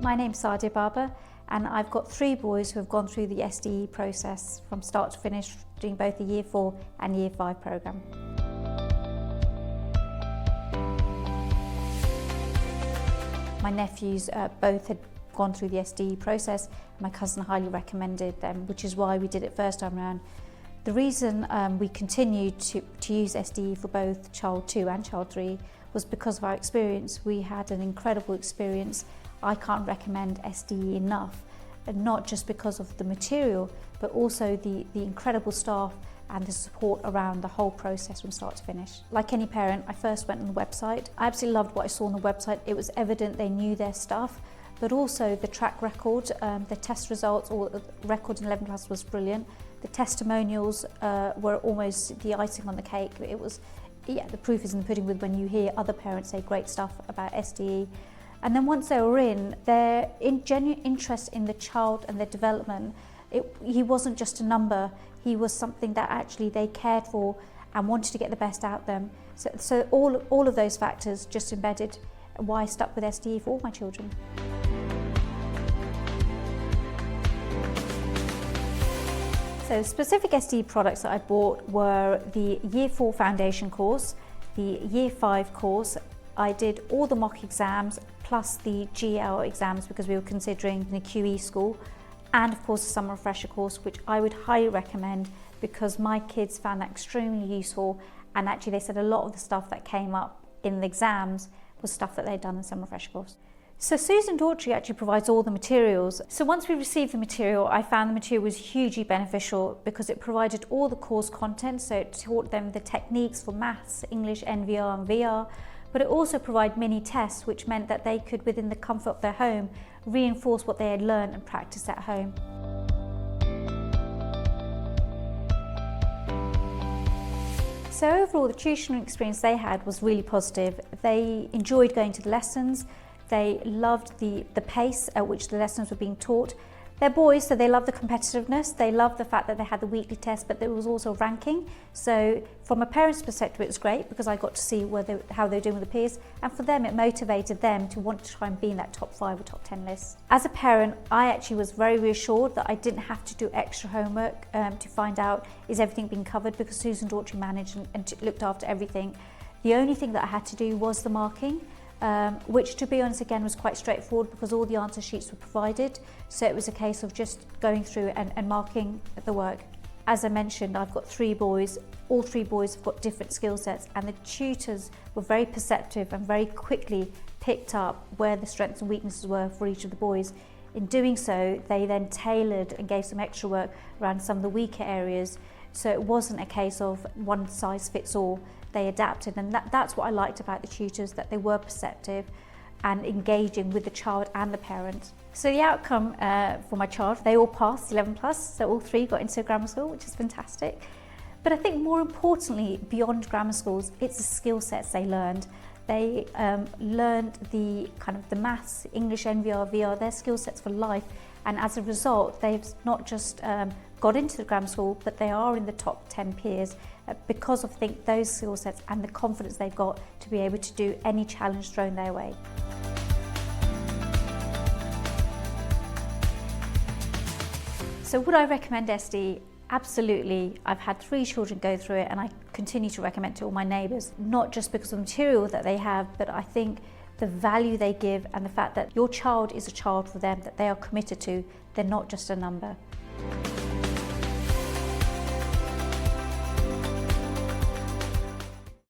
My name's Saadia and I've got 3 boys who have gone through the SDE process from start to finish, doing both the Year 4 and Year 5 programme. My nephews both had gone through the SDE process. My cousin highly recommended them, which is why we did it first time around. The reason we continued to use SDE for both Child 2 and Child 3 was because of our experience. We had an incredible experience. I can't recommend SDE enough, and not just because of the material, but also the incredible staff and the support around the whole process from start to finish. Like any parent, I first went on the website. I absolutely loved what I saw on the website. It was evident they knew their stuff, but also the track record, the test results, or the record in 11 plus was brilliant. The testimonials were almost the icing on the cake. It was, yeah, the proof is in the pudding with when you hear other parents say great stuff about SDE. And then once they were in, their genuine interest in the child and their development, he wasn't just a number, he was something that actually they cared for and wanted to get the best out of them. So all of those factors just embedded why I stuck with SDE for all my children. So specific SDE products that I bought were the Year 4 Foundation course, the Year 5 course. I did all the mock exams plus the GL exams because we were considering the QE school, and of course the summer refresher course, which I would highly recommend because my kids found that extremely useful, and actually they said a lot of the stuff that came up in the exams was stuff that they'd done in the summer refresher course. So Susan Daughtrey actually provides all the materials. So once we received the material, I found the material was hugely beneficial because it provided all the course content, so it taught them the techniques for maths, English, NVR and VR, but it also provided mini tests, which meant that they could, within the comfort of their home, reinforce what they had learned and practice at home. So overall, the tuition experience they had was really positive. They enjoyed going to the lessons. They loved the pace at which the lessons were being taught. They're boys, so they love the competitiveness. They love the fact that they had the weekly test, but there was also ranking. So from a parent's perspective, it was great because I got to see how they were doing with the peers. And for them, it motivated them to want to try and be in that top 5 or top 10 list. As a parent, I actually was very reassured that I didn't have to do extra homework to find out is everything being covered, because Susan Daughtrey managed and looked after everything. The only thing that I had to do was the marking. Which, to be honest, again was quite straightforward because all the answer sheets were provided, so it was a case of just going through and marking the work. As I mentioned, I've got 3 boys. All 3 boys have got different skill sets, and the tutors were very perceptive and very quickly picked up where the strengths and weaknesses were for each of the boys. In doing so, they then tailored and gave some extra work around some of the weaker areas, so it wasn't a case of one size fits all. They adapted, and that's what I liked about the tutors, that they were perceptive and engaging with the child and the parent. So the outcome for my child, they all passed 11 plus, so all 3 got into grammar school, which is fantastic. But I think more importantly, beyond grammar schools, it's the skill sets they learned. They learned the kind of the maths, English, NVR, VR, their skill sets for life, and as a result, they've not just got into the grammar school, but they are in the top 10 peers because of those skill sets and the confidence they've got to be able to do any challenge thrown their way. So would I recommend SDE? Absolutely. I've had 3 children go through it, and I continue to recommend it to all my neighbours, not just because of the material that they have, but I think the value they give and the fact that your child is a child for them, that they are committed to, they're not just a number.